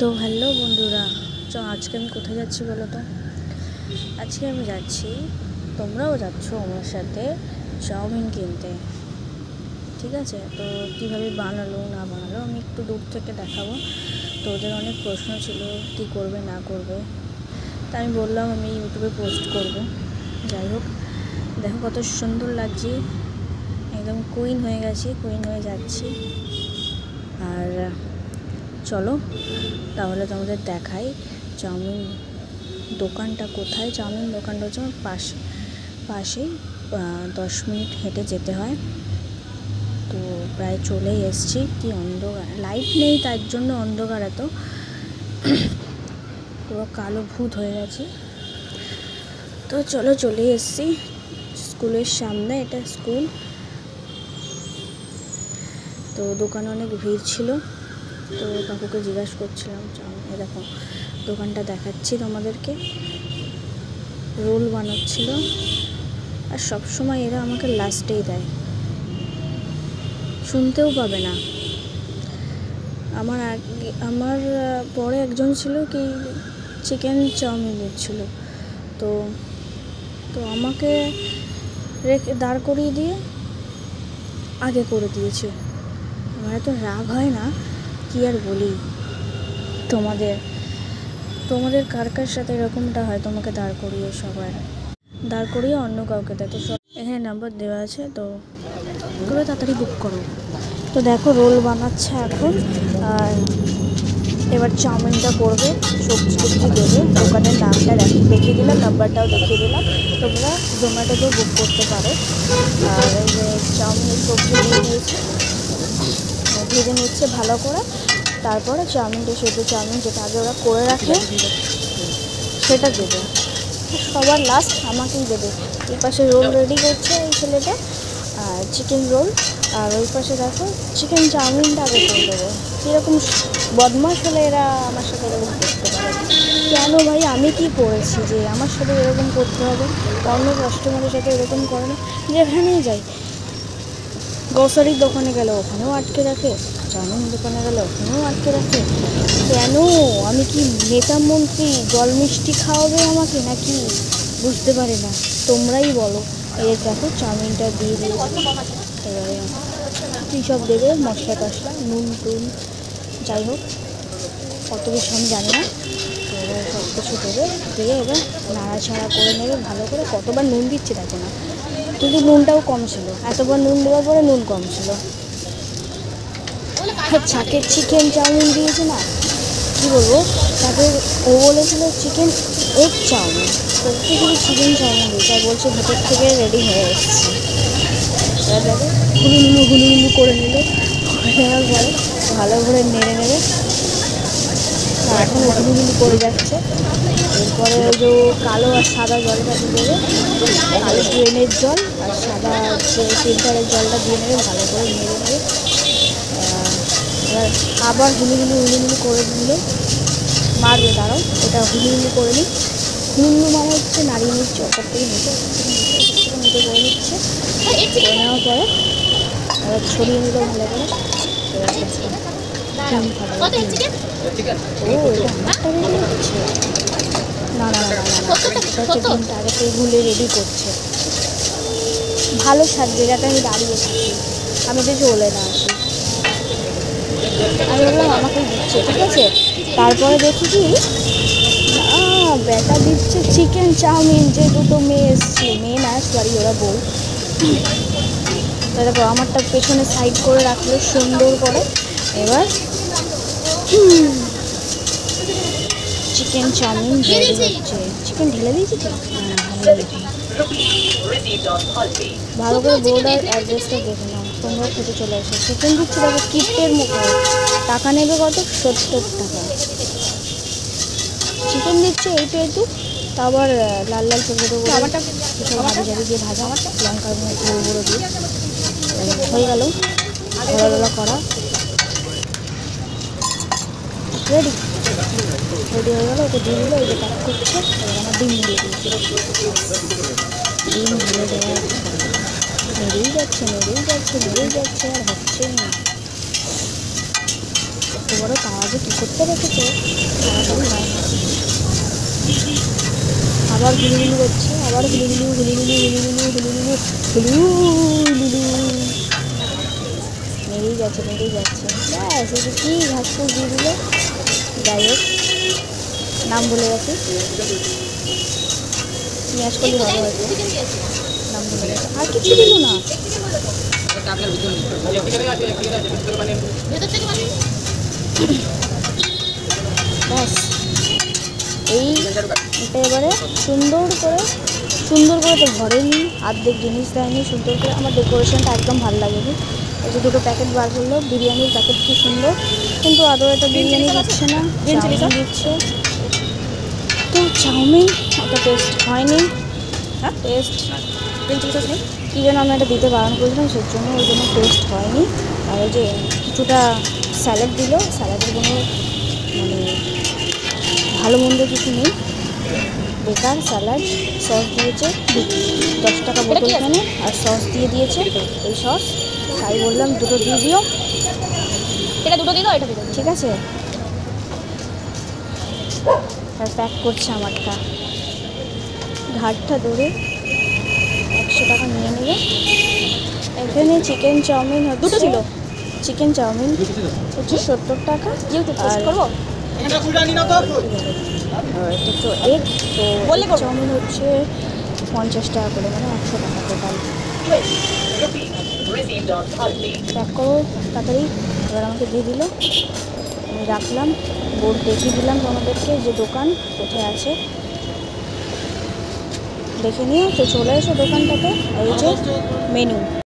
তো হ্যালো বন্ধুরা, আজকে আমি কোথায় যাচ্ছি বলো তো? আজকে আমি যাচ্ছি, তোমরাও যাচ্ছ আমার সাথে চাউমিন কিনতে। ঠিক আছে, তো কীভাবে বানালো না বানালো আমি একটু দূর থেকে দেখাবো। তো ওদের অনেক প্রশ্ন ছিল কী করবে না করবে, তা আমি বললাম আমি ইউটিউবে পোস্ট করব। যাই হোক, দেখো কত সুন্দর লাগছে, একদম কুইন হয়ে গেছি, কুইন হয়ে যাচ্ছি। আর চলো তাহলে তোমাদের দেখাই চাউমিন দোকানটা কোথায়। চাউমিন দোকানটা হচ্ছে আমার পাশেই 10 মিনিট হেঁটে যেতে হয়। তো প্রায় চলেই এসছি। কি অন্ধকার, লাইট নেই তার জন্য অন্ধকার, এত পুরো কালো ভূত হয়ে গেছে। তো চলো চলেই এসছি স্কুলের সামনে, এটা স্কুল। তো দোকানে অনেক ভিড় ছিল, তো কাকুকে জিজ্ঞাসা করছিলাম। এই দেখো দোকানটা দেখাচ্ছি তোমাদেরকে, রোল বানাচ্ছিল। আর সবসময় এরা আমাকে লাস্টেই দেয়, শুনতেও পাবে না। আমার পরে একজন ছিল কি চিকেন চাউমিন দিচ্ছিল, তো তো আমাকে দাঁড় করিয়ে দিয়ে আগে করে দিয়েছে। আমার এত রাগ হয় না, কি আর বলি। তোমাদের কার কার সাথে এরকমটা হয়? তোমাকে দাঁড় করিয়ে অন্য কাউকে দেয়। তো সব এখানে নাম্বার দেওয়া আছে, তো করে তাড়াতাড়ি বুক করো। তো দেখো রোল বানাচ্ছে এখন, আর এবার চাউমিনটা করবে, সবজি দেবে। দোকানের নামটা দেখিয়ে দিলাম, নাম্বারটাও দেখিয়ে দিলাম, তোমরা জোম্যাটোতেও বুক করতে পারো। আর এই যে চাউমিনের সবজি দিয়ে দিয়েছে, ভেজে নিচ্ছে ভালো করে। তারপরে চাউমিনটা, সেদ্ধ চাউমিন যেটা আগে ওরা করে রাখে সেটা দেবে। সবার লাস্ট আমাকেই দেবে। এই পাশে রোল রেডি করছে এই ছেলেটা, আর চিকেন রোল। আর ওই পাশে দেখো চিকেন চাউমিনটা আগে করে দেবে। কীরকম বদমাশ হলে এরা আমার সাথে এরকম করতে পারে? কেন ভাই, আমি কি করেছি যে আমার সাথে এরকম করতে হবে? অন্য কাস্টমারের সাথে এরকম করে না। যেখানেই যাই, গ্রসারির দোকানে গেলে ওখানেও আটকে রাখে, চাউমিন দোকানে গেলে ওখানেও আটকে রাখে। কেন? আমি কি নেতা মন্ত্রী? জল মিষ্টি খাওয়াবে আমাকে নাকি? বুঝতে পারি না, তোমরাই বলো। এই দেখো চাউমিনটা দিয়ে দিয়েছে, এবারে কী সব দেবে, মশলা টশলা, নুন টুন, যাই হোক কত কিছু আমি জানি না। তো এবার সব কিছু দেবে, দিয়ে এবার নাড়াছাড়া করে নেবে ভালো করে। কতবার নুন দিচ্ছে দেখো না, কিন্তু নুনটাও কম ছিল। এতবার নুন দেওয়ার পরে নুন কম ছিল। ছাকের চিকেন চাউমিন দিয়েছে না, কী বলবো। তাদের ও বলেছিল চিকেন এগ চাউমিন, সত্যি শুধু চিকেন চাউমিন দিয়েছে। আর বলছে ভেতর থেকে রেডি হয়ে এসেছে। এবার দেখো হুলুহুলু করে নিল, করে নেওয়ার পরে ভালো করে নেড়ে নেবে। এখন হুলুহুলু করে যাচ্ছে। এরপরে ওই যে কালো আর সাদা জলটা দিয়ে দেবে, কালো ড্রেনের জল আর সাদা যে ফিল্টারের জলটা দিয়ে নেবে, ভালো করে নেড়ে নেবে। এবার আবার হুলুহুলু করে দিলে মারবে, দাঁড়াও এটা হুলুহুলু করে নিই। হুলুহুলু মানে হচ্ছে নাড়িয়ে নিচ্ছে, ওপর থেকে নিচে করে নিচ্ছে। করে নেওয়ার পরে এবার ছড়িয়ে নিল ভালো করে। ও এটা আমারটা রেডি হচ্ছে, না না না না না, এটা হচ্ছে ডিমটা আগে থেকে গুলে রেডি করছে। ভালো সাজবে, যাতে আমি দাঁড়িয়ে থাকি, আমি তো চলে না আসি। আমি বললাম আমাকেই দিচ্ছে, ঠিক আছে। তারপরে দেখি কি বেটা দিচ্ছে চিকেন চাউমিন। যে দুটো মেয়ে এসছে, মেয়ে না সরি ওরা বউ। দেখো আমারটা পেছনে সাইড করে রাখলো সুন্দর করে। এবার চিকেন চাউমিন রেডি হচ্ছে। চিকেন ঢেলে দিয়েছি তো, ভালো করে বোর্ড আর অ্যাড্রেসটা দেখে নাও, তোমরা খেতে চলে এসো। চিকেন দিচ্ছি দেখো কিপ্টের মুখে, টাকা নেবে কত? 70 টাকা। চিকেন দিচ্ছে এইটু একটু, তা আবার লাল লাল ছোটো ছোটো করে কিছু ভাজি জাবি দিয়ে ভাজা, লঙ্কার গুঁড়ো গুঁড়ো দিয়ে হয়ে গেল ঘোরালোলা করা। রেডি হয়ে গেলো। ওকে দিয়ে দিল, ওই যে প্যাক করছে। এবার আমার ডিম দিয়ে দিয়েছে, ডিম ঢেলে দেওয়া, নেড়েই যাচ্ছে আর হচ্ছে না। বড় তাওয়া যে কী করতে রেখেছে তাড়াতাড়ি হয় না। আবার হুলুহুলু করছে, আবার হুলুহুলু হুলুহুলু হুলুহুলু হুলুহুলু হুলুহুলু মেরেই যাচ্ছে ব্যাস। এই যে কী ঘাস ফুস দিয়ে দিল, যাই হোক নাম ভুলে গেছে, পেঁয়াজ করলে ভালো হয়েছে, নাম ভুলে গেছে। আর কিছু দিল না, ব্যাস এই এটা এবারে সুন্দর করে তো ভরেনি, অর্ধেক জিনিস দেয়নি, সুন্দর করে আমার ডেকোরেশনটা একদম ভালো লাগেনি। এই যে দুটো প্যাকেট বার করলো, বিরিয়ানির প্যাকেট কি সুন্দর, কিন্তু আদৌ এটা বিরিয়ানি দিচ্ছে না, চাউমিন দিচ্ছে। তো চাউমিন অত টেস্ট হয়নি, হ্যাঁ টেস্ট কী যেন আমি এটা দিতে বারণ করেছিলাম, সেই জন্য ওই জন্য টেস্ট হয়নি। আর ওই যে কিছুটা স্যালাড দিল, স্যালাডের কোনো মানে ভালো মন্দ কিছু নেই, বেকার স্যালাড। সস দিয়েছে 10 টাকা বোতল এখানে, আর সস দিয়ে দিয়েছে এই সস, তাই বললাম দুটো দিয়ে দিও, এটা দুটো দিল, এটা দিল, ঠিক আছে। আর প্যাক করছে আমারটা, ঘাটটা ধরে 100 টাকা নিয়ে নেবে। এখানে চিকেন চাউমিন দুটো ছিল, চিকেন চাউমিন হচ্ছে 70 টাকা, আর করবো তো এগ, তো চাউমিন হচ্ছে 50 টাকা করে, মানে 100 টাকা টোটাল। প্যাক করো তাড়াতাড়ি। এবার আমাকে দিয়ে দিল, আমি রাখলাম, বোর্ড দেখিয়ে দিলাম তোমাদেরকে যে দোকান কোথায় আছে দেখে নিও। তো চলে এসো দোকানটাতে, এই যে মেনু।